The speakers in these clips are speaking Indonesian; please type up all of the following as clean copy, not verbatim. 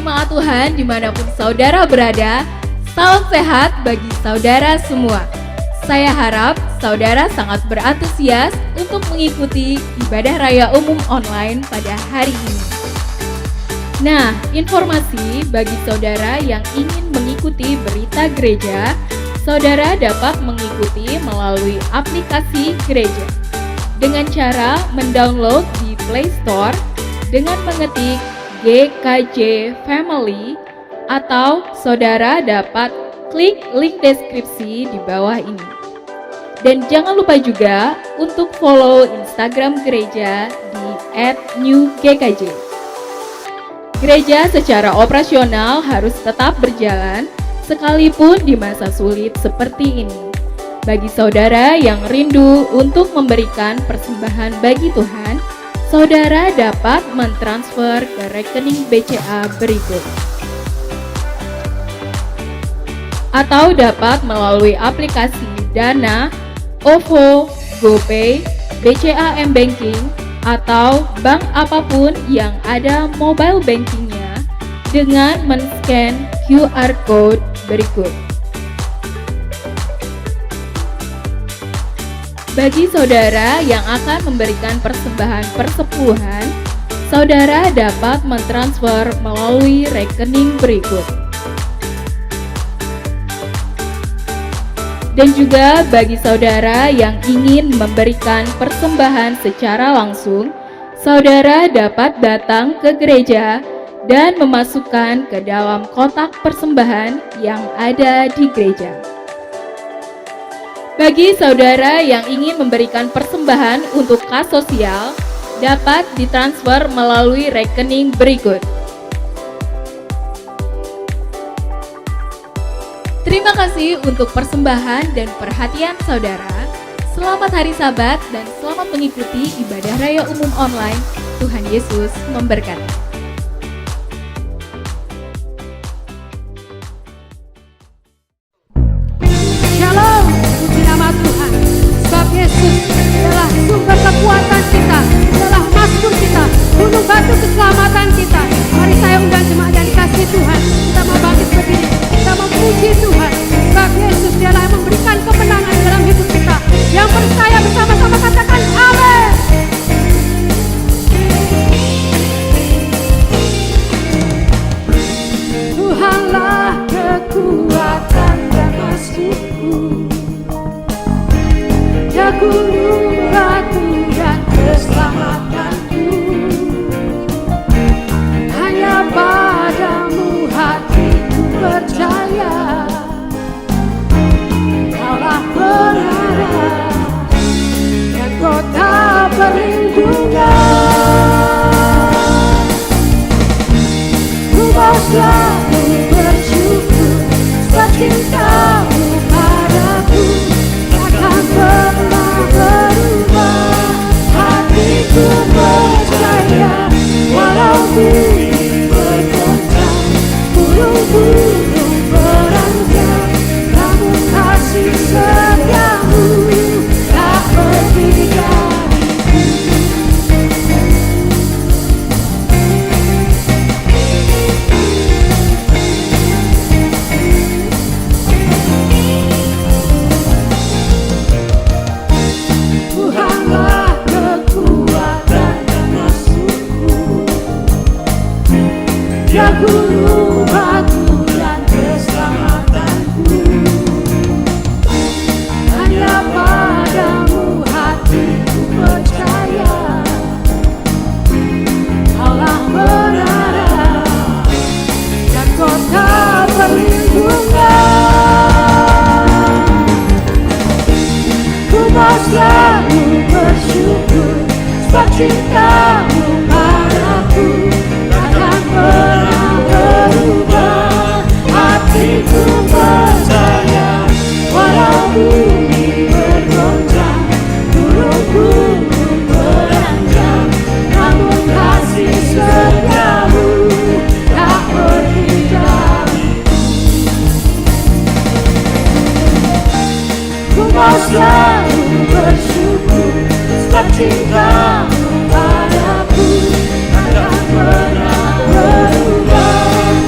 jemaat Tuhan dimanapun saudara berada, salam sehat bagi saudara semua. Saya harap saudara sangat berantusias untuk mengikuti ibadah raya umum online pada hari ini. Nah, informasi bagi saudara yang ingin mengikuti berita gereja, saudara dapat mengikuti melalui aplikasi gereja dengan cara mendownload di Play Store dengan mengetik GKJ Family, atau saudara dapat klik link deskripsi di bawah ini. Dan jangan lupa juga untuk follow Instagram gereja di @newgkj. Gereja secara operasional harus tetap berjalan sekalipun di masa sulit seperti ini. Bagi saudara yang rindu untuk memberikan persembahan bagi Tuhan, saudara dapat mentransfer ke rekening BCA berikut. Atau dapat melalui aplikasi Dana, OVO, GoPay, BCA M-Banking, atau bank apapun yang ada mobile bankingnya dengan men-scan QR Code berikut. Bagi saudara yang akan memberikan persembahan persepuluhan, saudara dapat mentransfer melalui rekening berikut. Dan juga bagi saudara yang ingin memberikan persembahan secara langsung, saudara dapat datang ke gereja dan memasukkan ke dalam kotak persembahan yang ada di gereja. Bagi saudara yang ingin memberikan persembahan untuk kas sosial, dapat ditransfer melalui rekening berikut. Terima kasih untuk persembahan dan perhatian saudara. Selamat Hari Sabat dan selamat mengikuti ibadah raya umum online. Tuhan Yesus memberkati. Yesus adalah sumber kekuatan kita, adalah mazmur kita, gunung batu keselamatan kita. Mari saya undang jemaat yang dikasihi Tuhan, kita mau bangkit berdiri, kita mau memuji Tuhan. Sebab Yesus dialah yang memberikan kemenangan dalam hidup kita. Yang percaya bersama-sama katakan amin. Tuhanlah kekuatan dan mazmurku, gunung batu dan keselamatanku. Hanya padamu hatiku percaya, Kaulah penara dan kota perlindungan. Ku mau selalu bersyukur sebab cintamu padaku takkan pernah berubah. Hatiku percaya walau bumi bergoncang, gunung-gunung beranjak, namun kasih setiamu tak pergi dariku. Tuhanlah kekuatan dan mazmurku, Dia gunung batu dan keselamatanku. Hanya padamu hatiku percaya, Kaulah menara dan kota perlindungan. Ku mau selalu bersyukur sebab cintamu padaku takkan pernah berubah. Hatiku percaya walau bumi bergoncang, gunung-gunung beranjak, namun kasih setiamu tak pergi dariku. Ku mau selalu bersyukur sebab cintamu padaku takkan pernah berubah.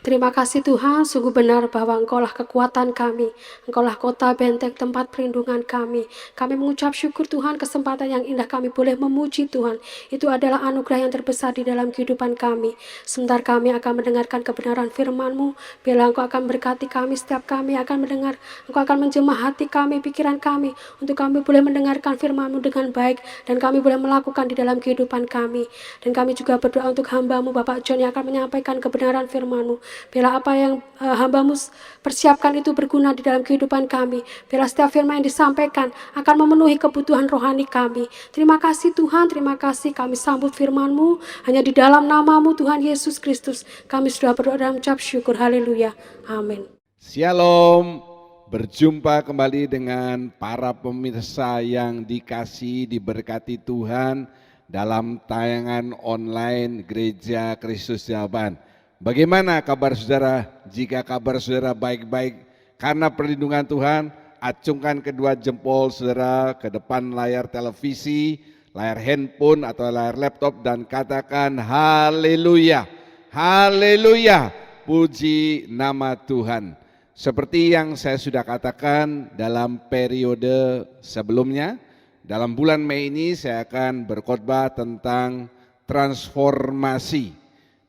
Terima kasih Tuhan, sungguh benar bahwa Engkaulah kekuatan kami, Engkaulah kota benteng tempat perlindungan kami. Kami mengucap syukur Tuhan, kesempatan yang indah kami boleh memuji Tuhan. Itu adalah anugerah yang terbesar di dalam kehidupan kami. Sebentar kami akan mendengarkan kebenaran firman-Mu, bila Engkau akan berkati kami, setiap kami akan mendengar, Engkau akan menjamah hati kami, pikiran kami, untuk kami boleh mendengarkan firman-Mu dengan baik, dan kami boleh melakukan di dalam kehidupan kami. Dan kami juga berdoa untuk hamba-Mu, Bapak John, yang akan menyampaikan kebenaran firman-Mu. Bila apa yang hamba-Mu persiapkan itu berguna di dalam kehidupan kami. Bila setiap firman yang disampaikan akan memenuhi kebutuhan rohani kami. Terima kasih Tuhan, terima kasih kami sambut firman-Mu. Hanya di dalam nama-Mu Tuhan Yesus Kristus kami sudah berdoa dan mengucap syukur. Haleluya. Amin. Shalom, berjumpa kembali dengan para pemirsa yang dikasihi, diberkati Tuhan dalam tayangan online Gereja Kristus Jawaban. Bagaimana kabar saudara? Jika kabar saudara baik-baik karena perlindungan Tuhan, acungkan kedua jempol saudara ke depan layar televisi, layar handphone atau layar laptop dan katakan haleluya, haleluya, puji nama Tuhan. Seperti yang saya sudah katakan dalam periode sebelumnya, dalam bulan Mei ini saya akan berkhotbah tentang transformasi.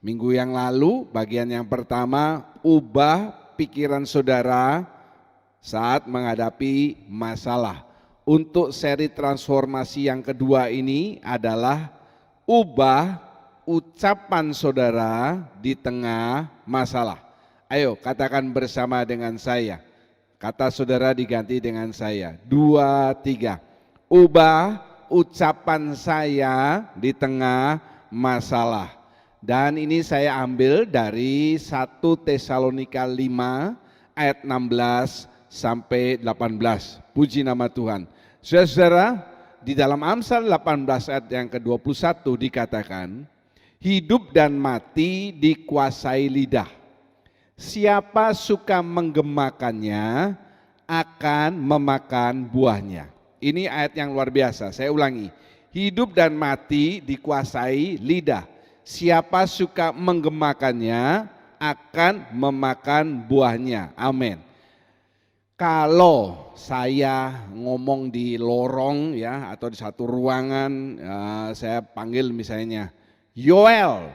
Minggu yang lalu bagian yang pertama, ubah pikiran saudara saat menghadapi masalah. Untuk seri transformasi yang kedua ini adalah ubah ucapan saudara di tengah masalah. Ayo katakan bersama dengan saya. Kata saudara diganti dengan saya. 2, 3. Ubah ucapan saya di tengah masalah. Dan ini saya ambil dari 1 Tesalonika 5 ayat 16 sampai 18. Puji nama Tuhan. Saudara-saudara, di dalam Amsal 18 ayat yang ke-21 dikatakan, hidup dan mati dikuasai lidah. Siapa suka menggemakannya akan memakan buahnya. Ini ayat yang luar biasa, saya ulangi. Hidup dan mati dikuasai lidah. Siapa suka menggemakannya akan memakan buahnya. Amin. Kalau saya ngomong di lorong ya atau di satu ruangan, saya panggil misalnya Yoel,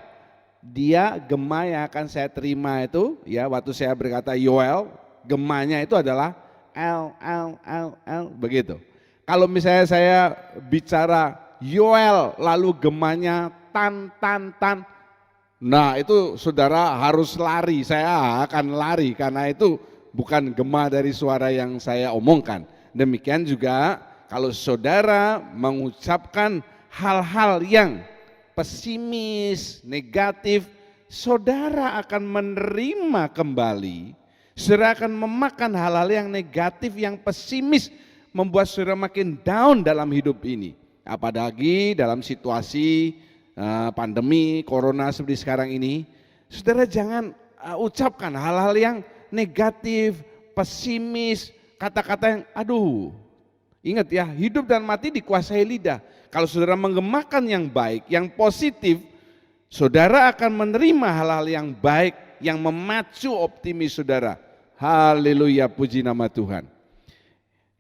dia gema yang akan saya terima itu ya waktu saya berkata Yoel, gemanya itu adalah L begitu. Kalau misalnya saya bicara Yoel lalu gemanya tan. Nah itu saudara harus lari, saya akan lari karena itu bukan gema dari suara yang saya omongkan. Demikian juga kalau saudara mengucapkan hal-hal yang pesimis, negatif, saudara akan menerima kembali, saudara akan memakan hal-hal yang negatif, yang pesimis, membuat saudara makin down dalam hidup ini. Apalagi dalam situasi pandemi corona seperti sekarang ini, saudara jangan ucapkan hal-hal yang negatif, pesimis, kata-kata yang aduh. Ingat ya, hidup dan mati dikuasai lidah. Kalau saudara menggemakan yang baik, yang positif, saudara akan menerima hal-hal yang baik, yang memacu optimis saudara. Haleluya, puji nama Tuhan.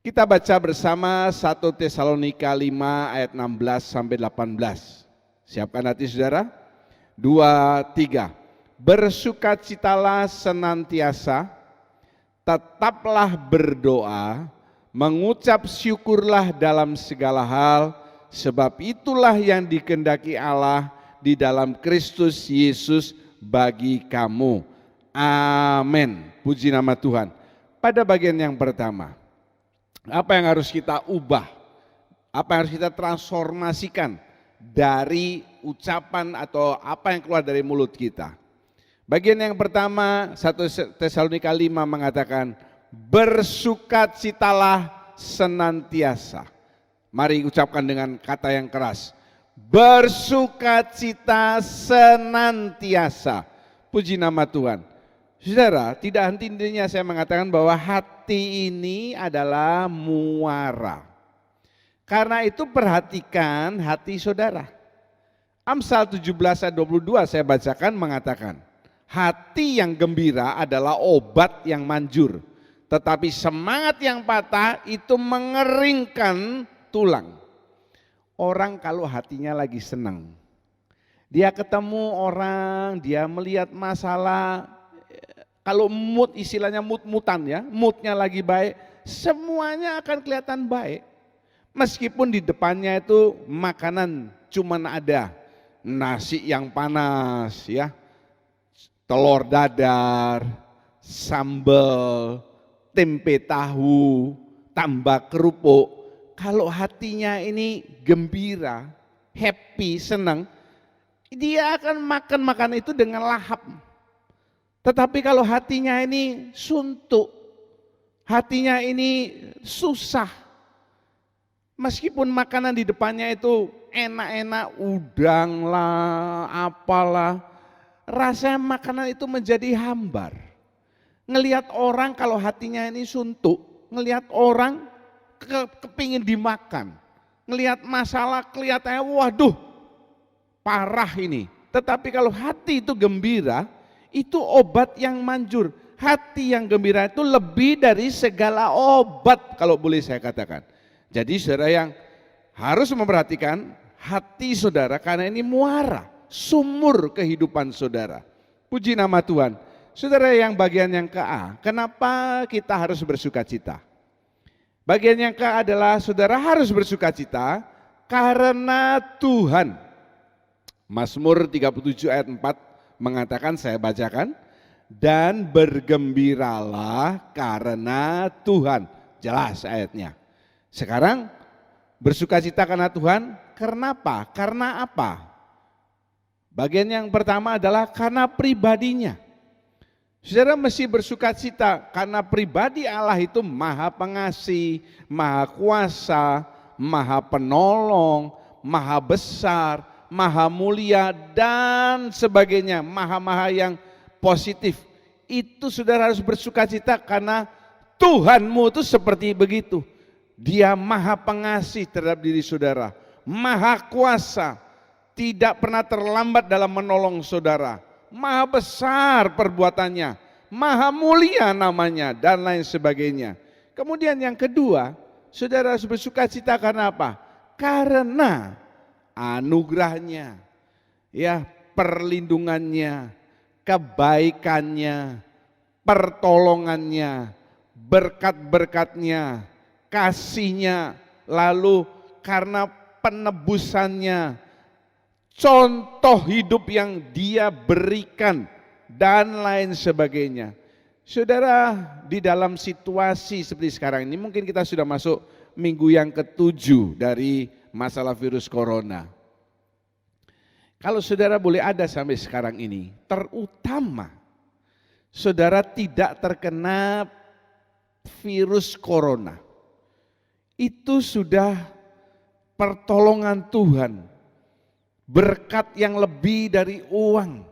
Kita baca bersama 1 Tesalonika 5 ayat 16 sampai 18. Siapkan hati saudara. 2, 3. Bersukacitalah senantiasa, tetaplah berdoa, mengucap syukurlah dalam segala hal, sebab itulah yang dikehendaki Allah di dalam Kristus Yesus bagi kamu. Amin. Puji nama Tuhan. Pada bagian yang pertama, apa yang harus kita ubah? Apa yang harus kita transformasikan dari ucapan atau apa yang keluar dari mulut kita? Bagian yang pertama, 1 Tesalonika 5 mengatakan, bersukacitalah senantiasa. Mari ucapkan dengan kata yang keras. Bersukacita senantiasa. Puji nama Tuhan. Saudara, tidak henti-hentinya saya mengatakan bahwa hati ini adalah muara. Karena itu perhatikan hati saudara. Amsal 17 ayat 22 saya bacakan mengatakan, Hati yang gembira adalah obat yang manjur, tetapi semangat yang patah itu mengeringkan tulang. Orang kalau hatinya lagi senang, dia ketemu orang, dia melihat masalah, kalau mood, istilahnya mood-mutan ya, moodnya lagi baik, semuanya akan kelihatan baik. Meskipun di depannya itu makanan cuman ada nasi yang panas ya, telur dadar, sambal, tempe tahu, tambah kerupuk. Kalau hatinya ini gembira, happy, senang, dia akan makan makanan itu dengan lahap. Tetapi kalau hatinya ini suntuk, hatinya ini susah, meskipun makanan di depannya itu enak-enak, udang lah, apalah, rasanya makanan itu menjadi hambar. Ngelihat orang kalau hatinya ini suntuk, ngelihat orang kepingin dimakan, ngelihat masalah kelihatannya waduh parah ini. Tetapi kalau hati itu gembira, itu obat yang manjur. Hati yang gembira itu lebih dari segala obat kalau boleh saya katakan. Jadi saudara yang harus memperhatikan hati saudara karena ini muara, sumur kehidupan saudara. Puji nama Tuhan. Saudara yang bagian yang ke A, kenapa kita harus bersuka cita? Bagian yang ke A adalah saudara harus bersuka cita karena Tuhan. Mazmur 37 ayat 4 mengatakan, saya bacakan, dan bergembiralah karena Tuhan. Jelas ayatnya. Sekarang bersuka cita karena Tuhan, kenapa? Karena apa? Bagian yang pertama adalah karena pribadinya. Saudara mesti bersuka cita karena pribadi Allah itu maha pengasih, maha kuasa, maha penolong, maha besar, maha mulia dan sebagainya, maha-maha yang positif. Itu saudara harus bersuka cita karena Tuhanmu itu seperti begitu. Dia maha pengasih terhadap diri saudara, maha kuasa, tidak pernah terlambat dalam menolong saudara, maha besar perbuatannya, maha mulia namanya dan lain sebagainya. Kemudian yang kedua, saudara harus bersuka cita karena apa? Karena anugerahnya, ya, perlindungannya, kebaikannya, pertolongannya, berkat-berkatnya, kasihnya, lalu karena penebusannya, contoh hidup yang dia berikan dan lain sebagainya. Saudara, di dalam situasi seperti sekarang ini mungkin kita sudah masuk minggu yang ke-7 dari masalah virus corona. Kalau saudara boleh ada sampai sekarang ini, terutama saudara tidak terkena virus corona, itu sudah pertolongan Tuhan, berkat yang lebih dari uang.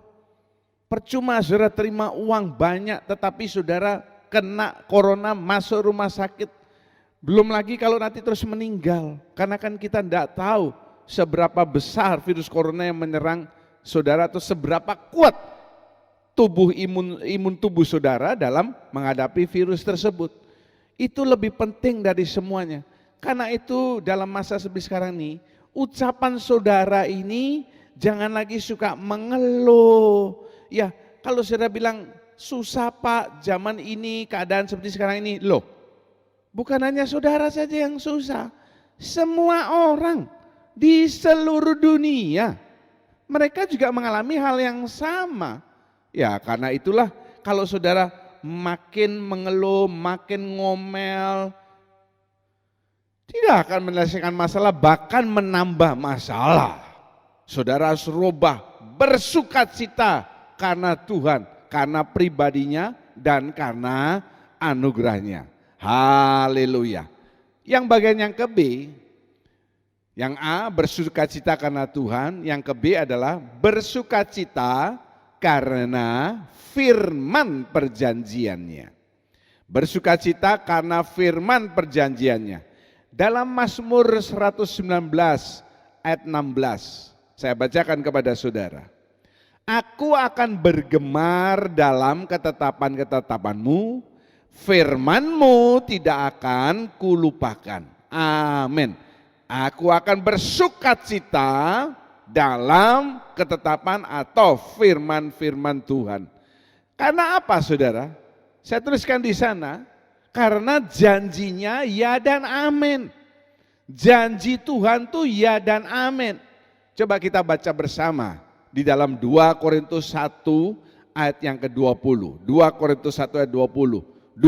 Percuma saudara terima uang banyak tetapi saudara kena corona masuk rumah sakit. Belum lagi kalau nanti terus meninggal, karena kan kita tidak tahu seberapa besar virus corona yang menyerang saudara atau seberapa kuat tubuh imun tubuh saudara dalam menghadapi virus tersebut. Itu lebih penting dari semuanya. Karena itu dalam masa seperti sekarang ini, ucapan saudara ini jangan lagi suka mengeluh. Ya, kalau saudara bilang susah Pak, zaman ini keadaan seperti sekarang ini, loh, bukan hanya saudara saja yang susah, semua orang di seluruh dunia mereka juga mengalami hal yang sama. Ya, karena itulah kalau saudara makin mengeluh, makin ngomel, tidak akan menyelesaikan masalah, bahkan menambah masalah. Saudara harus rubah, bersukacita karena Tuhan, karena pribadinya dan karena anugerahnya. Haleluya. Yang bagian yang ke B, yang A bersukacita karena Tuhan, yang ke B adalah bersukacita karena firman perjanjiannya. Bersukacita karena firman perjanjiannya. Dalam Mazmur 119 ayat 16, saya bacakan kepada saudara. Aku akan bergemar dalam ketetapan-ketetapanmu, firman-Mu tidak akan kulupakan. Amin. Aku akan bersukacita dalam ketetapan atau firman-firman Tuhan. Karena apa saudara? Saya tuliskan di sana, karena janjinya ya dan amin. Janji Tuhan tuh ya dan amin. Coba kita baca bersama di dalam 2 Korintus 1 ayat yang ke-20. 2 Korintus 1 ayat 20. 2,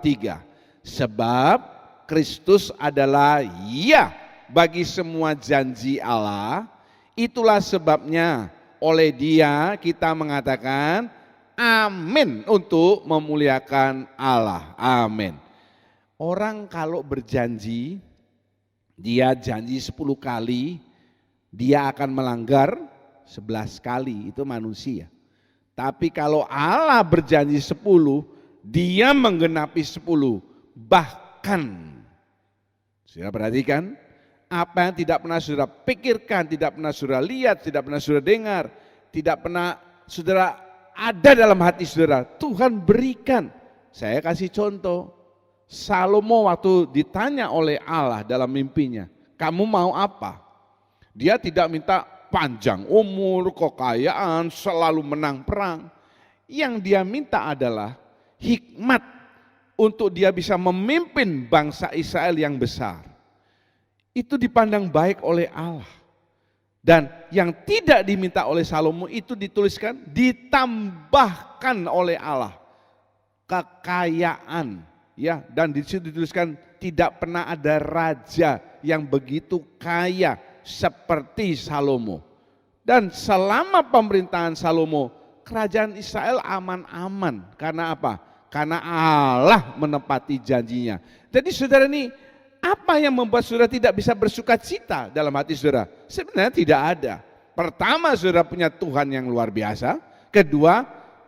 3. Sebab Kristus adalah ya bagi semua janji Allah. Itulah sebabnya oleh Dia kita mengatakan amin untuk memuliakan Allah. Amin. Orang kalau berjanji, dia janji 10 kali, dia akan melanggar 11 kali, itu manusia. Tapi kalau Allah berjanji 10, dia menggenapi 10. Bahkan, saudara perhatikan, apa yang tidak pernah saudara pikirkan, tidak pernah saudara lihat, tidak pernah saudara dengar, tidak pernah saudara ada dalam hati saudara, Tuhan berikan. Saya kasih contoh, Salomo waktu ditanya oleh Allah dalam mimpinya, kamu mau apa? Dia tidak minta panjang umur, kekayaan, selalu menang perang. Yang dia minta adalah hikmat untuk dia bisa memimpin bangsa Israel yang besar. Itu dipandang baik oleh Allah. Dan yang tidak diminta oleh Salomo itu dituliskan ditambahkan oleh Allah. Kekayaan, ya, dan di situ dituliskan tidak pernah ada raja yang begitu kaya seperti Salomo. Dan selama pemerintahan Salomo, kerajaan Israel aman-aman. Karena apa? Karena Allah menepati janjinya. Jadi saudara ini, apa yang membuat saudara tidak bisa bersuka cita dalam hati saudara? Sebenarnya tidak ada. Pertama, saudara punya Tuhan yang luar biasa. Kedua,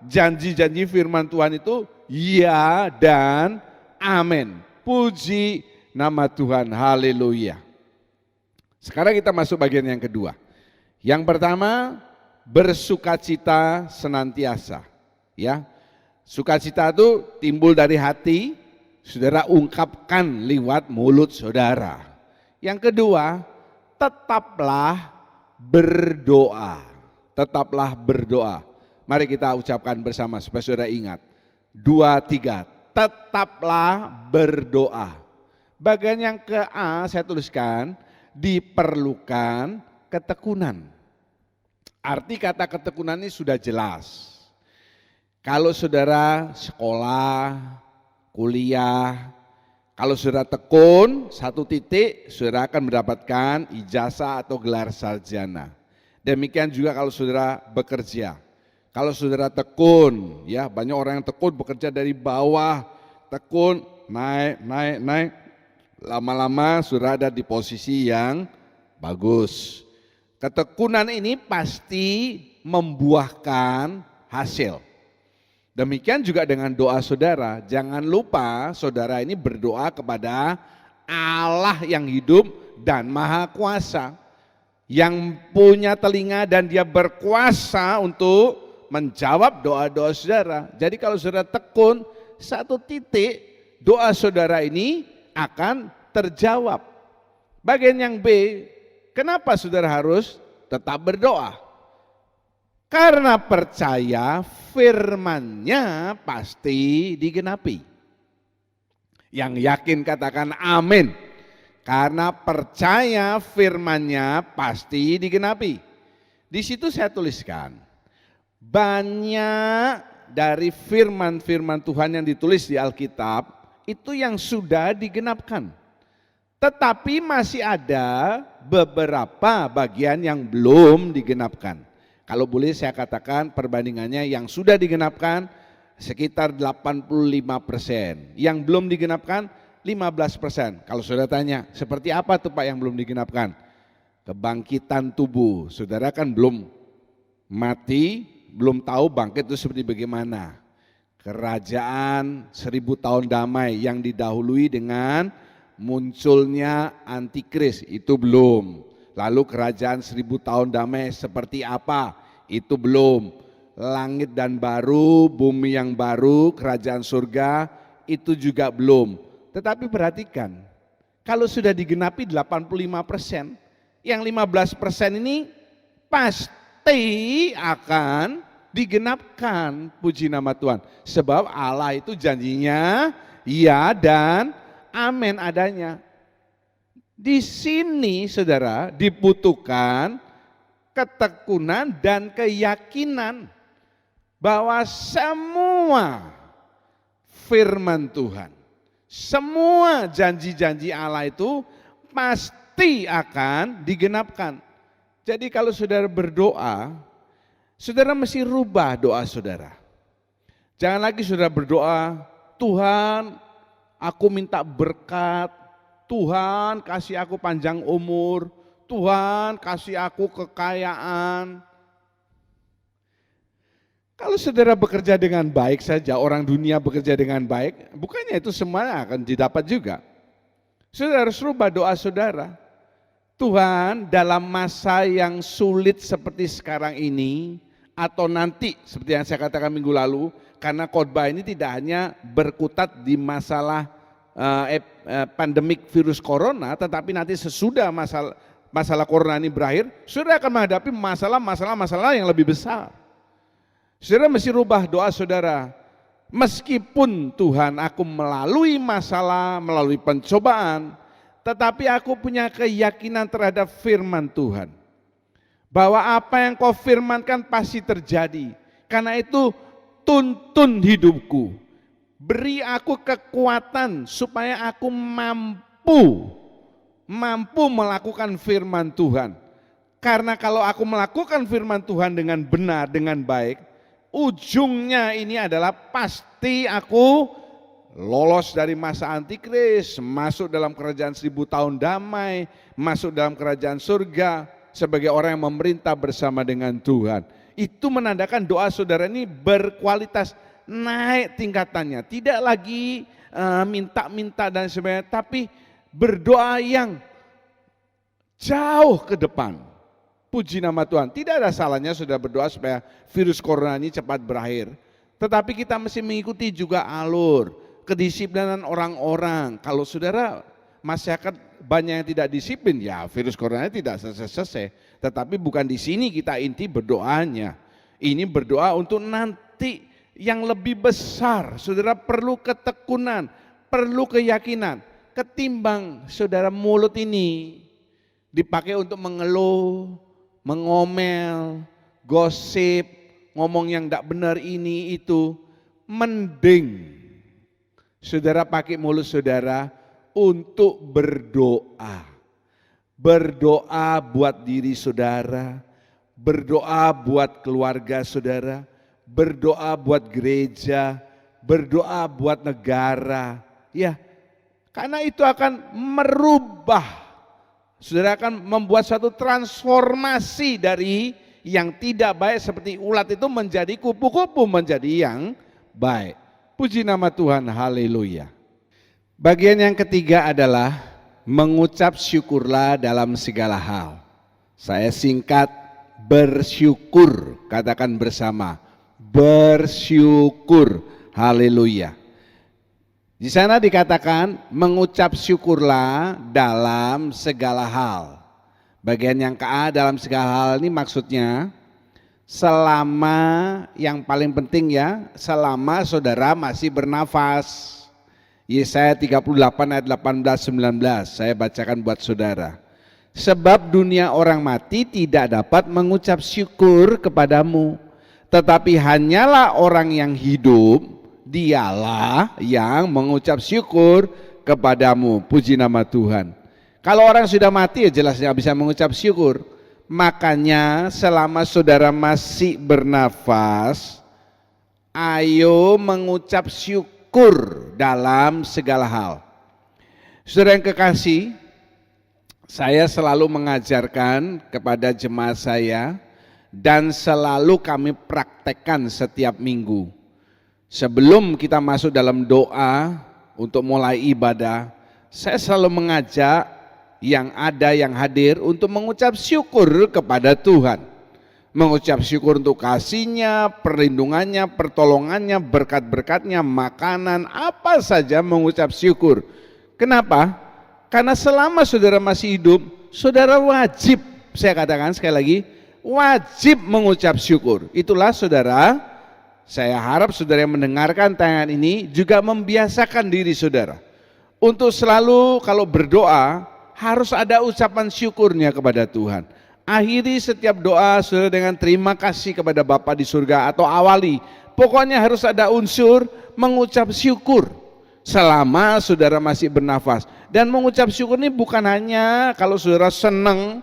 janji-janji firman Tuhan itu ya dan amin. Puji nama Tuhan, haleluya. Sekarang kita masuk bagian yang kedua. Yang pertama, bersukacita senantiasa. Ya, sukacita itu timbul dari hati, saudara ungkapkan lewat mulut saudara. Yang kedua, tetaplah berdoa. Tetaplah berdoa. Mari kita ucapkan bersama supaya saudara ingat. 2, 3, tetaplah berdoa. Bagian yang ke A saya tuliskan, diperlukan ketekunan. Arti kata ketekunan ini sudah jelas. Kalau saudara sekolah, kuliah, kalau saudara tekun 1 titik, saudara akan mendapatkan ijazah atau gelar sarjana. Demikian juga kalau saudara bekerja. Kalau saudara tekun, ya banyak orang yang tekun bekerja dari bawah, tekun naik. Lama-lama saudara ada di posisi yang bagus. Ketekunan ini pasti membuahkan hasil. Demikian juga dengan doa saudara. Jangan lupa saudara ini berdoa kepada Allah yang hidup dan maha kuasa. Yang punya telinga dan dia berkuasa untuk menjawab doa-doa saudara. Jadi kalau saudara tekun 1 titik, doa saudara ini akan terjawab. Bagian yang B, kenapa saudara harus tetap berdoa? Karena percaya firman-Nya pasti digenapi. Yang yakin katakan amin. Karena percaya firman-Nya pasti digenapi. Di situ saya tuliskan, banyak dari firman-firman Tuhan yang ditulis di Alkitab itu yang sudah digenapkan. Tetapi masih ada beberapa bagian yang belum digenapkan. Kalau boleh saya katakan perbandingannya yang sudah digenapkan sekitar 85%. Yang belum digenapkan 15%. Kalau saudara tanya, seperti apa tuh Pak yang belum digenapkan? Kebangkitan tubuh. Saudara kan belum mati, belum tahu bangkit itu seperti bagaimana. Kerajaan 1000 tahun damai yang didahului dengan munculnya antikris itu belum. Lalu kerajaan 1000 tahun damai seperti apa? itu belum. Langit dan baru, bumi yang baru, kerajaan surga, itu juga belum. Tetapi perhatikan, kalau sudah digenapi 85%, yang 15% ini pasti akan digenapkan, puji nama Tuhan. Sebab Allah itu janjinya ya dan amin adanya. Di sini saudara dibutuhkan ketekunan dan keyakinan bahwa semua firman Tuhan, semua janji-janji Allah itu pasti akan digenapkan. Jadi kalau saudara berdoa, saudara mesti rubah doa saudara. Jangan lagi saudara berdoa, Tuhan aku minta berkat, Tuhan kasih aku panjang umur, Tuhan kasih aku kekayaan. Kalau saudara bekerja dengan baik saja, orang dunia bekerja dengan baik, bukannya itu semuanya akan didapat juga. Saudara harus rubah doa saudara. Tuhan, dalam masa yang sulit seperti sekarang ini, atau nanti seperti yang saya katakan minggu lalu, karena khotbah ini tidak hanya berkutat di masalah pandemik virus corona, tetapi nanti sesudah masalah corona ini berakhir, saudara akan menghadapi masalah yang lebih besar. Saudara mesti rubah doa saudara. Meskipun Tuhan aku melalui masalah, melalui pencobaan, tetapi aku punya keyakinan terhadap firman Tuhan. Bahwa apa yang kau firmankan pasti terjadi. Karena itu tuntun hidupku. Beri aku kekuatan supaya aku mampu melakukan firman Tuhan. Karena kalau aku melakukan firman Tuhan dengan benar, dengan baik, ujungnya ini adalah pasti aku lolos dari masa antikris, masuk dalam kerajaan 1000 tahun damai, masuk dalam kerajaan surga sebagai orang yang memerintah bersama dengan Tuhan. Itu menandakan doa saudara ini berkualitas, naik tingkatannya, tidak lagi minta-minta dan sebagainya, tapi berdoa yang jauh ke depan. Puji nama Tuhan, tidak ada salahnya sudah berdoa supaya virus corona ini cepat berakhir. Tetapi kita mesti mengikuti juga alur, kedisiplinan orang-orang. Kalau saudara masyarakat banyak yang tidak disiplin, ya virus corona tidak selesai. Tetapi bukan di sini kita inti berdoanya. Ini berdoa untuk nanti yang lebih besar. Saudara perlu ketekunan, perlu keyakinan. Ketimbang saudara mulut ini dipakai untuk mengeluh, mengomel, gosip, ngomong yang tidak benar ini itu, mending saudara pakai mulut saudara untuk berdoa. Berdoa buat diri saudara, berdoa buat keluarga saudara, berdoa buat gereja, berdoa buat negara. Ya, karena itu akan merubah. Saudara akan membuat suatu transformasi dari yang tidak baik seperti ulat itu menjadi kupu-kupu menjadi yang baik. Puji nama Tuhan, haleluya. Bagian yang ketiga adalah mengucap syukurlah dalam segala hal. Saya singkat, bersyukur, katakan bersama, bersyukur, haleluya. Di sana dikatakan mengucap syukurlah dalam segala hal. Bagian yang KA dalam segala hal ini maksudnya selama, yang paling penting ya, selama saudara masih bernafas. Yesaya 38 ayat 18-19 saya bacakan buat saudara. Sebab dunia orang mati tidak dapat mengucap syukur kepadamu, tetapi hanyalah orang yang hidup, dialah yang mengucap syukur kepadamu. Puji nama Tuhan. Kalau orang sudah mati ya jelas nggak bisa mengucap syukur. Makanya selama saudara masih bernafas, ayo mengucap syukur dalam segala hal. Saudara yang kekasih, saya selalu mengajarkan kepada jemaat saya dan selalu kami praktekkan setiap minggu. Sebelum kita masuk dalam doa untuk mulai ibadah, saya selalu mengajak yang ada yang hadir untuk mengucap syukur kepada Tuhan. Mengucap syukur untuk kasihnya, perlindungannya, pertolongannya, berkat-berkatnya, makanan, apa saja mengucap syukur. Kenapa? Karena selama saudara masih hidup, saudara wajib, saya katakan sekali lagi, wajib mengucap syukur. Itulah saudara, saya harap saudara yang mendengarkan tayangan ini juga membiasakan diri saudara untuk selalu kalau berdoa harus ada ucapan syukurnya kepada Tuhan. Akhiri setiap doa saudara dengan terima kasih kepada Bapa di surga, atau awali. Pokoknya harus ada unsur mengucap syukur selama saudara masih bernafas. Dan mengucap syukur ini bukan hanya kalau saudara senang,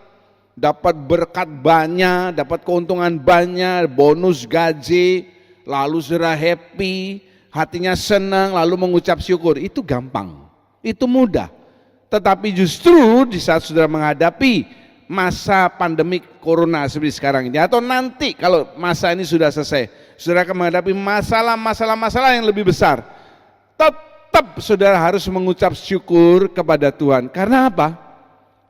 dapat berkat banyak, dapat keuntungan banyak, bonus gaji, lalu saudara happy, hatinya senang, lalu mengucap syukur. Itu gampang, itu mudah. Tetapi justru di saat saudara menghadapi masa pandemi corona seperti sekarang ini, atau nanti kalau masa ini sudah selesai, saudara akan menghadapi masalah yang lebih besar, tetap saudara harus mengucap syukur kepada Tuhan. Karena apa?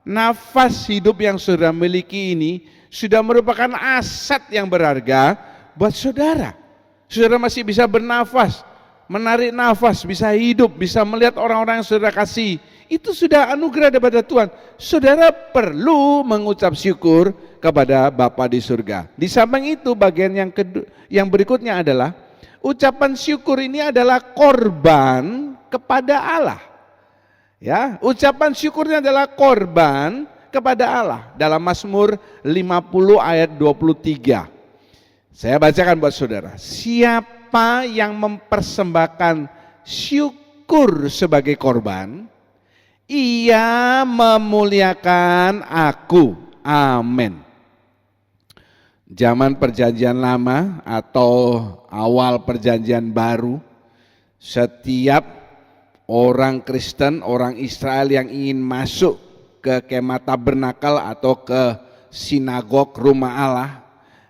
Nafas hidup yang saudara miliki ini sudah merupakan aset yang berharga buat saudara. Saudara masih bisa bernafas, menarik nafas, bisa hidup, bisa melihat orang-orang yang saudara kasih. Itu sudah anugerah daripada Tuhan. Saudara perlu mengucap syukur kepada Bapa di surga. Di samping itu bagian yang berikutnya adalah ucapan syukur ini adalah korban kepada Allah. Ya, ucapan syukurnya adalah korban kepada Allah. Dalam Mazmur 50 ayat 23. Saya bacakan buat saudara. Siapa yang mempersembahkan syukur sebagai korban, ia memuliakan aku. Amin. Zaman perjanjian lama atau awal perjanjian baru, setiap orang Kristen, orang Israel yang ingin masuk ke kemah tabernakel atau ke sinagog rumah Allah,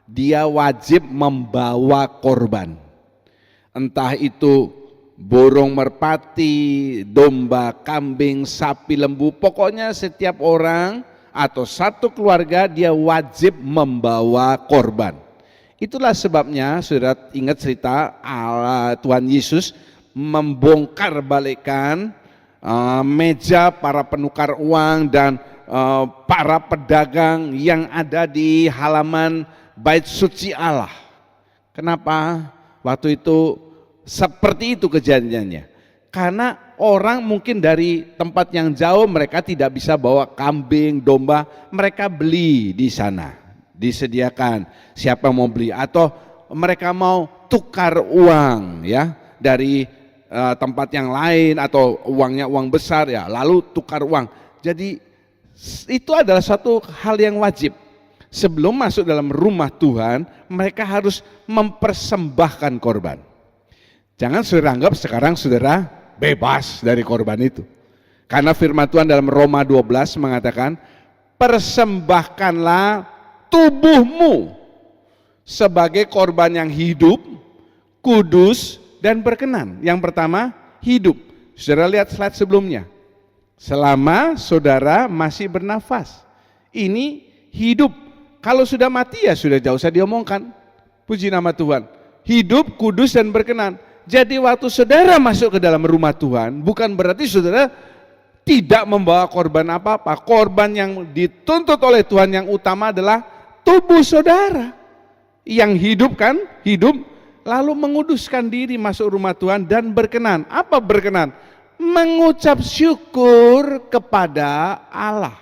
dia wajib membawa korban. Entah itu burung merpati, domba, kambing, sapi, lembu, pokoknya setiap orang atau satu keluarga dia wajib membawa korban. Itulah sebabnya saudara ingat cerita Allah Tuhan Yesus membongkar balikan meja para penukar uang dan para pedagang yang ada di halaman bait suci Allah. Kenapa waktu itu seperti itu kejadiannya? Karena orang mungkin dari tempat yang jauh, mereka tidak bisa bawa kambing, domba, mereka beli di sana, disediakan. Siapa mau beli atau mereka mau tukar uang ya dari tempat yang lain, atau uangnya uang besar ya, lalu tukar uang. Jadi itu adalah satu hal yang wajib. Sebelum masuk dalam rumah Tuhan, mereka harus mempersembahkan korban. Jangan saudara anggap sekarang saudara bebas dari korban itu. Karena firman Tuhan dalam Roma 12 mengatakan, persembahkanlah tubuhmu sebagai korban yang hidup, kudus, dan berkenan. Yang pertama, hidup. Saudara lihat slide sebelumnya. Selama saudara masih bernafas, ini hidup. Kalau sudah mati ya sudah jauh usah diomongkan. Puji nama Tuhan. Hidup, kudus, dan berkenan. Jadi waktu saudara masuk ke dalam rumah Tuhan, bukan berarti saudara tidak membawa korban apa-apa. Korban yang dituntut oleh Tuhan yang utama adalah tubuh saudara. Yang hidup kan, hidup, lalu menguduskan diri masuk rumah Tuhan dan berkenan. Apa berkenan? Mengucap syukur kepada Allah.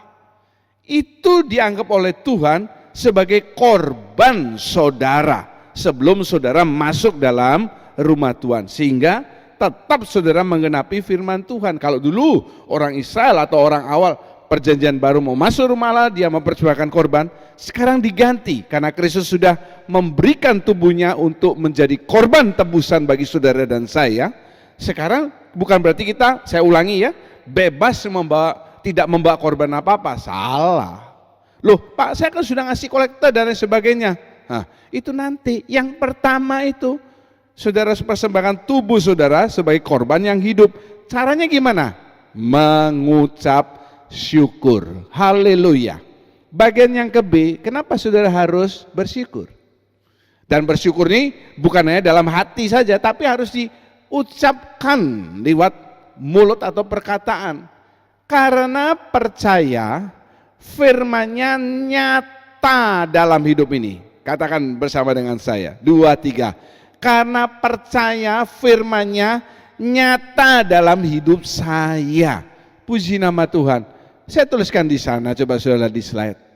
Itu dianggap oleh Tuhan sebagai korban saudara sebelum saudara masuk dalam rumah Tuhan, sehingga tetap saudara menggenapi firman Tuhan. Kalau dulu orang Israel atau orang awal perjanjian baru mau masuk rumah Allah, dia mempersembahkan korban. Sekarang diganti karena Kristus sudah memberikan tubuhnya untuk menjadi korban tebusan bagi saudara dan saya. Sekarang bukan berarti kita, saya ulangi ya, bebas tidak membawa korban apa-apa. Salah. Loh Pak, saya kan sudah ngasih kolektor dan lain sebagainya. Nah, itu nanti. Yang pertama itu saudara persembahkan tubuh saudara sebagai korban yang hidup. Caranya gimana? Mengucap syukur. Haleluya. Bagian yang ke B, kenapa saudara harus bersyukur? Dan bersyukur ini bukan hanya dalam hati saja, tapi harus diucapkan lewat mulut atau perkataan. Karena percaya firman-Nya nyata dalam hidup ini. Katakan bersama dengan saya, 2, 3. Karena percaya firman-Nya nyata dalam hidup saya. Puji nama Tuhan. Saya tuliskan di sana, coba saudara di slide.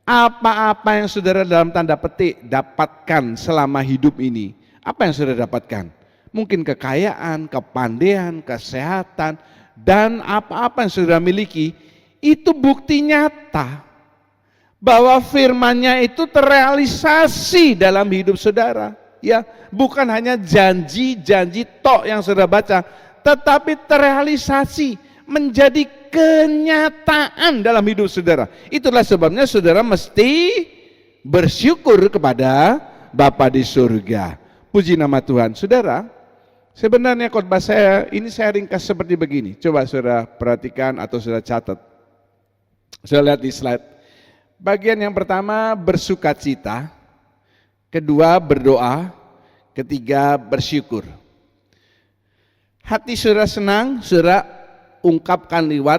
Apa-apa yang saudara dalam tanda petik dapatkan selama hidup ini, apa yang saudara dapatkan? Mungkin kekayaan, kepandaian, kesehatan, dan apa-apa yang saudara miliki, itu bukti nyata bahwa firman-Nya itu terrealisasi dalam hidup saudara. Ya, bukan hanya janji-janji tok yang saudara baca, tetapi terrealisasi menjadi kenyataan dalam hidup saudara. Itulah sebabnya saudara mesti bersyukur kepada Bapa di surga. Puji nama Tuhan. Saudara, sebenarnya khotbah saya ini saya ringkas seperti begini. Coba saudara perhatikan atau saudara catat. Saudara lihat di slide. Bagian yang pertama bersukacita, kedua berdoa, ketiga bersyukur. Hati saudara senang, saudara ungkapkan lewat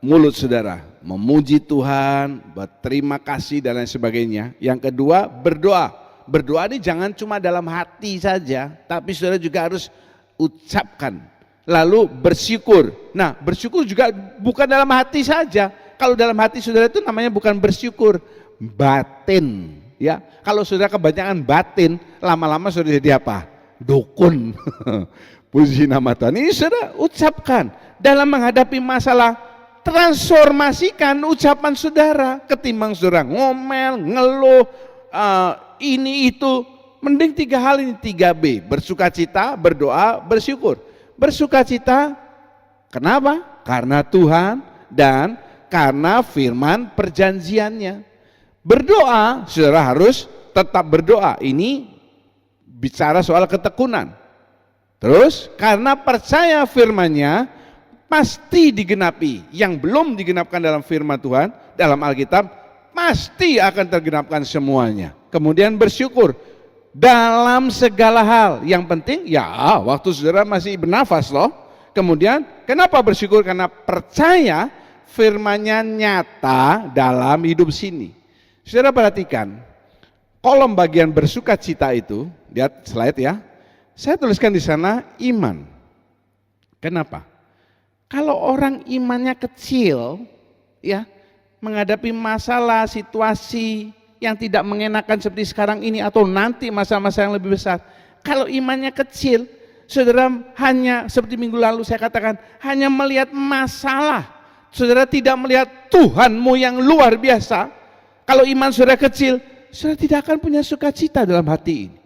mulut saudara, memuji Tuhan, berterima kasih dan lain sebagainya. Yang kedua berdoa. Berdoa ini jangan cuma dalam hati saja, tapi saudara juga harus ucapkan. Lalu bersyukur. Nah, bersyukur juga bukan dalam hati saja. Kalau dalam hati saudara itu namanya bukan bersyukur, batin. Ya, kalau saudara kebanyakan batin, lama-lama saudara jadi apa? Dukun. Puji nama Tuhan. Ini saudara ucapkan dalam menghadapi masalah, transformasikan ucapan saudara. Ketimbang saudara ngomel, ngeluh, ini itu, mending 3 hal ini, 3B, bersukacita, berdoa, bersyukur. Bersukacita, kenapa? Karena Tuhan dan karena firman perjanjiannya. Berdoa, saudara harus tetap berdoa. Ini bicara soal ketekunan. Terus karena percaya firman-Nya pasti digenapi. Yang belum digenapkan dalam firman Tuhan, dalam Alkitab, pasti akan tergenapkan semuanya. Kemudian bersyukur dalam segala hal. Yang penting ya waktu saudara masih bernafas loh. Kemudian kenapa bersyukur? Karena percaya firman-Nya nyata dalam hidup sini. Saudara perhatikan, kolom bagian bersukacita itu, lihat slide ya. Saya tuliskan di sana iman. Kenapa? Kalau orang imannya kecil, ya, menghadapi masalah, situasi yang tidak mengenakan seperti sekarang ini atau nanti masa-masa yang lebih besar. Kalau imannya kecil, saudara hanya seperti minggu lalu saya katakan, hanya melihat masalah. Saudara tidak melihat Tuhanmu yang luar biasa. Kalau iman saudara kecil, saudara tidak akan punya sukacita dalam hati ini.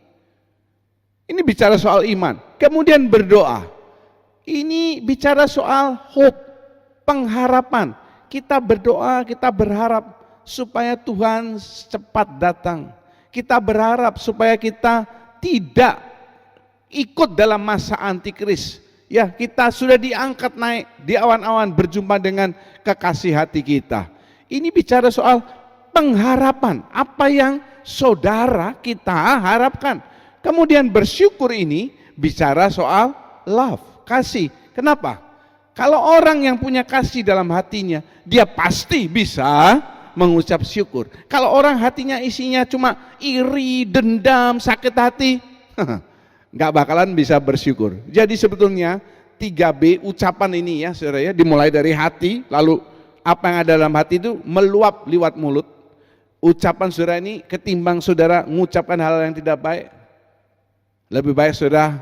Ini bicara soal iman. Kemudian berdoa. Ini bicara soal hope, pengharapan. Kita berdoa, kita berharap supaya Tuhan cepat datang. Kita berharap supaya kita tidak ikut dalam masa antikris. Ya, kita sudah diangkat naik di awan-awan berjumpa dengan kekasih hati kita. Ini bicara soal pengharapan, apa yang saudara kita harapkan. Kemudian bersyukur ini bicara soal love, kasih. Kenapa? Kalau orang yang punya kasih dalam hatinya, dia pasti bisa mengucap syukur. Kalau orang hatinya isinya cuma iri, dendam, sakit hati, nggak bakalan bisa bersyukur. Jadi sebetulnya 3B ucapan ini ya saudara ya, dimulai dari hati, lalu apa yang ada dalam hati itu meluap lewat mulut. Ucapan saudara ini ketimbang saudara mengucapkan hal yang tidak baik, lebih baik saudara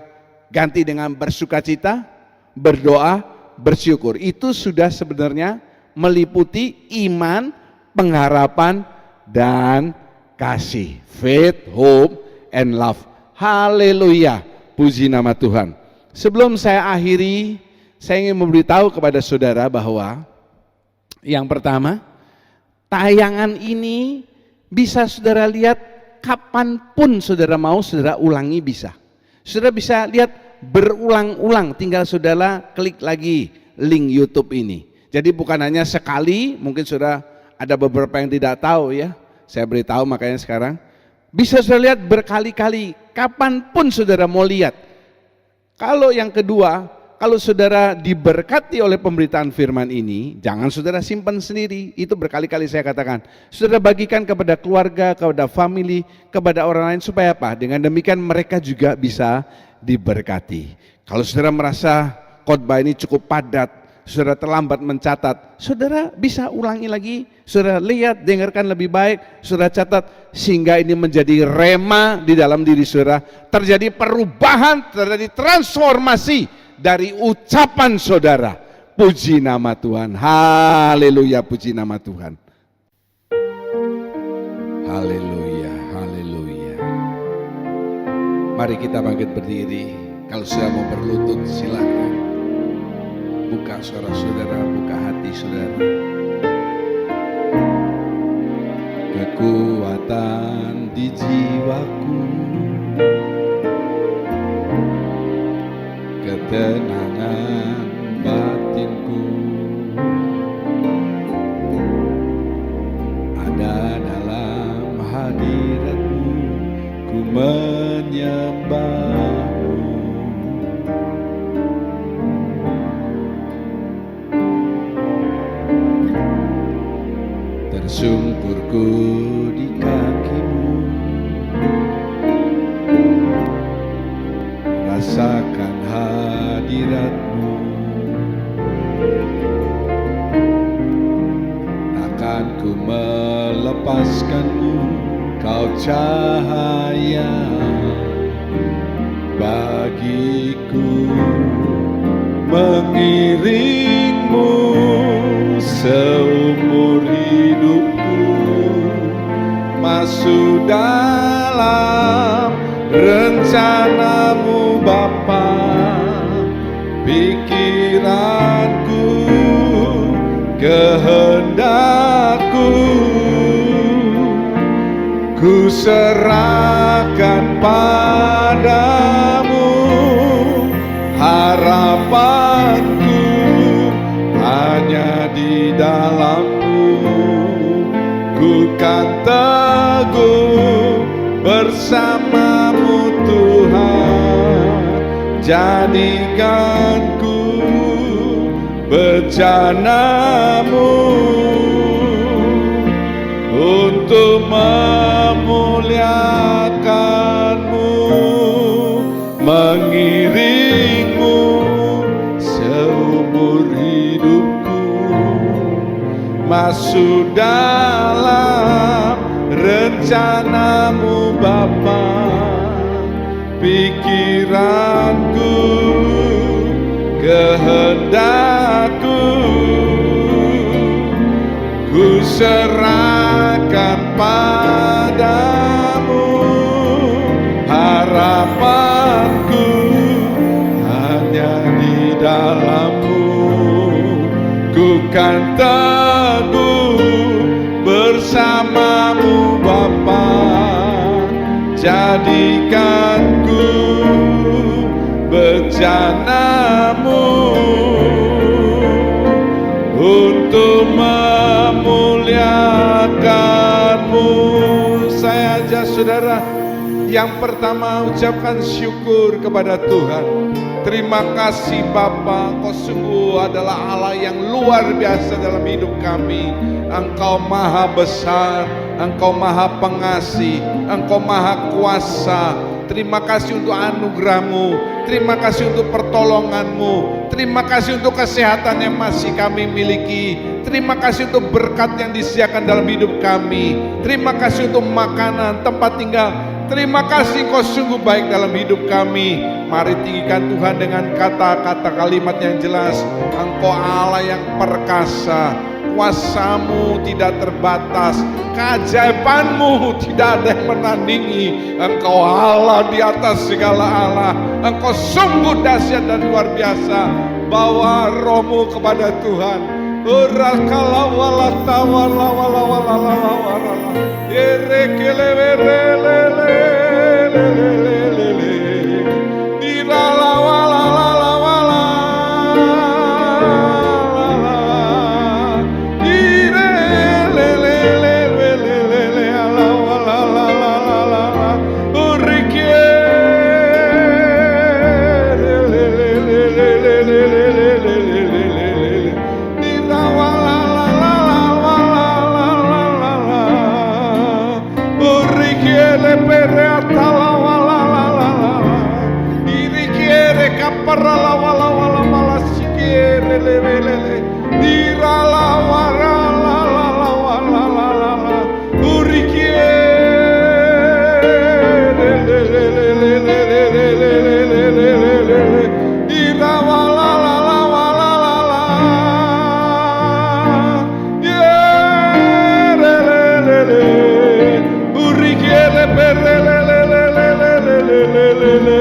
ganti dengan bersukacita, berdoa, bersyukur. Itu sudah sebenarnya meliputi iman, pengharapan, dan kasih. Faith, hope, and love. Haleluya, puji nama Tuhan. Sebelum saya akhiri, saya ingin memberitahu kepada saudara bahwa yang pertama, tayangan ini bisa saudara lihat kapanpun saudara mau, saudara ulangi bisa. Saudara bisa lihat berulang-ulang, tinggal saudara klik lagi link YouTube ini. Jadi bukan hanya sekali, mungkin saudara ada beberapa yang tidak tahu ya. Saya beritahu makanya sekarang. Bisa saudara lihat berkali-kali, kapanpun saudara mau lihat. Kalau yang kedua, kalau saudara diberkati oleh pemberitaan firman ini, jangan saudara simpan sendiri. Itu berkali-kali saya katakan. Saudara bagikan kepada keluarga, kepada family, kepada orang lain supaya apa? Dengan demikian mereka juga bisa diberkati. Kalau saudara merasa khotbah ini cukup padat, saudara terlambat mencatat, saudara bisa ulangi lagi, saudara lihat, dengarkan lebih baik, saudara catat, sehingga ini menjadi rema di dalam diri saudara, terjadi perubahan, terjadi transformasi dari ucapan saudara. Puji nama Tuhan, haleluya, puji nama Tuhan. Haleluya, haleluya. Mari kita bangkit berdiri. Kalau sudah mau berlutut silakan. Buka suara saudara, buka hati saudara. Kekuatan di jiwaku, ketenangan batinku, ada dalam hadirat-Mu, ku menyembah-Mu. Tersungkurku di kaki-Mu, rasakan hadirat-Mu, akan ku melepaskan-Mu, Kau cahaya bagiku, mengiring-Mu seumur hidupku, masuk dalam rencana-Mu Bapa. Pikiranku, kehendakku, ku serahkan padamu. Harapanku hanya di dalam-Mu, ku kan teguh bersama-Mu Tuhan. Jadikanku bejana-Mu untuk memuliakan-Mu, mengiring-Mu seumur hidupku, masuk dalam rencana-Mu Bapa. Pikiranku, kehendakku, ku serahkan padamu. Harapanku hanya di dalam-Mu, ku kan teguh bersama-Mu Bapa. Jadikanku bejana-Mu untuk memuliakan-Mu. Saya ajak saudara, yang pertama ucapkan syukur kepada Tuhan. Terima kasih Bapa, Engkau sungguh adalah Allah yang luar biasa dalam hidup kami. Engkau maha besar, Engkau maha pengasih, Engkau maha kuasa. Terima kasih untuk anugerah-Mu, terima kasih untuk pertolongan-Mu, terima kasih untuk kesehatan yang masih kami miliki, terima kasih untuk berkat yang disediakan dalam hidup kami, terima kasih untuk makanan, tempat tinggal. Terima kasih Engkau sungguh baik dalam hidup kami. Mari tinggikan Tuhan dengan kata-kata kalimat yang jelas. Engkau Allah yang perkasa, kuasa-Mu tidak terbatas, keajaiban-Mu tidak ada yang menandingi. Engkau Allah di atas segala Allah. Engkau sungguh dahsyat dan luar biasa. Bawa roh-Mu kepada Tuhan. Urakala wala tawala wala wala wala wala. parala wala wala mala sikere le le le le dirala wala la la la wala la la la urikiere le le le le le le le le le le le dira wala la la wala la la yeah le le le urikiere per le le le le le le le.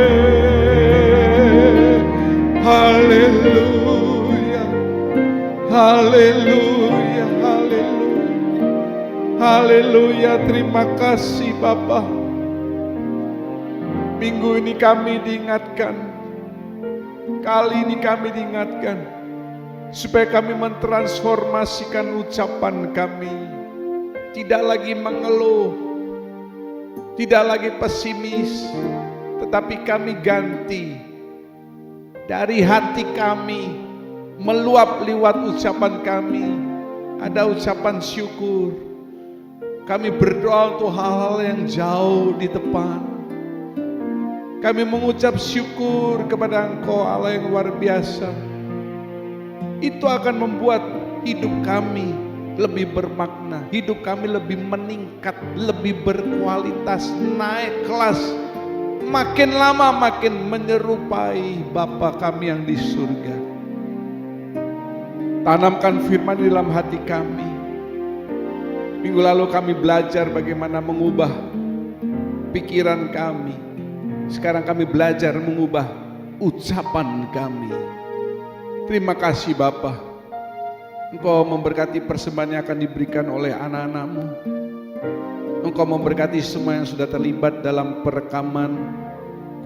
Haleluya, haleluya, haleluya, haleluya. Terima kasih Bapa. Minggu ini kami diingatkan, kali ini kami diingatkan, supaya kami mentransformasikan ucapan kami, tidak lagi mengeluh, tidak lagi pesimis, tetapi kami ganti dari hati kami, meluap lewat ucapan kami, ada ucapan syukur. Kami berdoa untuk hal-hal yang jauh di depan. Kami mengucap syukur kepada Engkau Allah yang luar biasa. Itu akan membuat hidup kami lebih bermakna, hidup kami lebih meningkat, lebih berkualitas, naik kelas. Makin lama makin menyerupai Bapa kami yang di surga. Tanamkan firman di dalam hati kami. Minggu lalu kami belajar bagaimana mengubah pikiran kami. Sekarang kami belajar mengubah ucapan kami. Terima kasih Bapa. Engkau memberkati persembahan yang akan diberikan oleh anak-anak-Mu. Engkau memberkati semua yang sudah terlibat dalam perekaman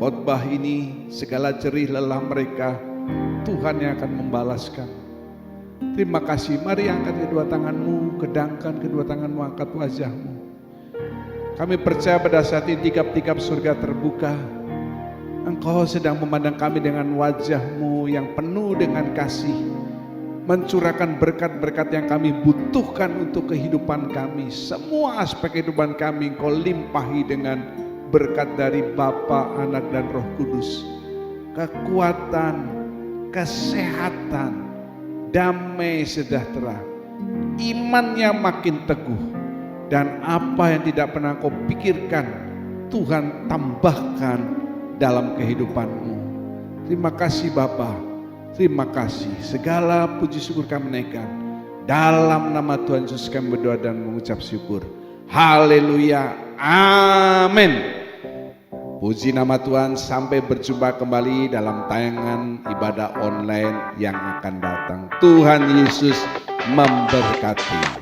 khotbah ini, segala jerih lelah mereka, Tuhan yang akan membalaskan. Terima kasih. Mari angkat kedua tanganmu, kedangkan kedua tanganmu, angkat wajahmu. Kami percaya pada saat ini tikap-tikap surga terbuka. Engkau sedang memandang kami dengan wajahmu yang penuh dengan kasih, mencurahkan berkat-berkat yang kami butuhkan untuk kehidupan kami. Semua aspek kehidupan kami Engkau limpahi dengan berkat dari Bapa, Anak dan Roh Kudus. Kekuatan, kesehatan, damai sejahtera, imannya makin teguh, dan apa yang tidak pernah Engkau pikirkan Tuhan tambahkan dalam kehidupanmu. Terima kasih Bapa. Terima kasih. Segala puji syukur kami naikkan. Dalam nama Tuhan Yesus kami berdoa dan mengucap syukur. Haleluya. Amin. Puji nama Tuhan. Sampai berjumpa kembali dalam tayangan ibadah online yang akan datang. Tuhan Yesus memberkati.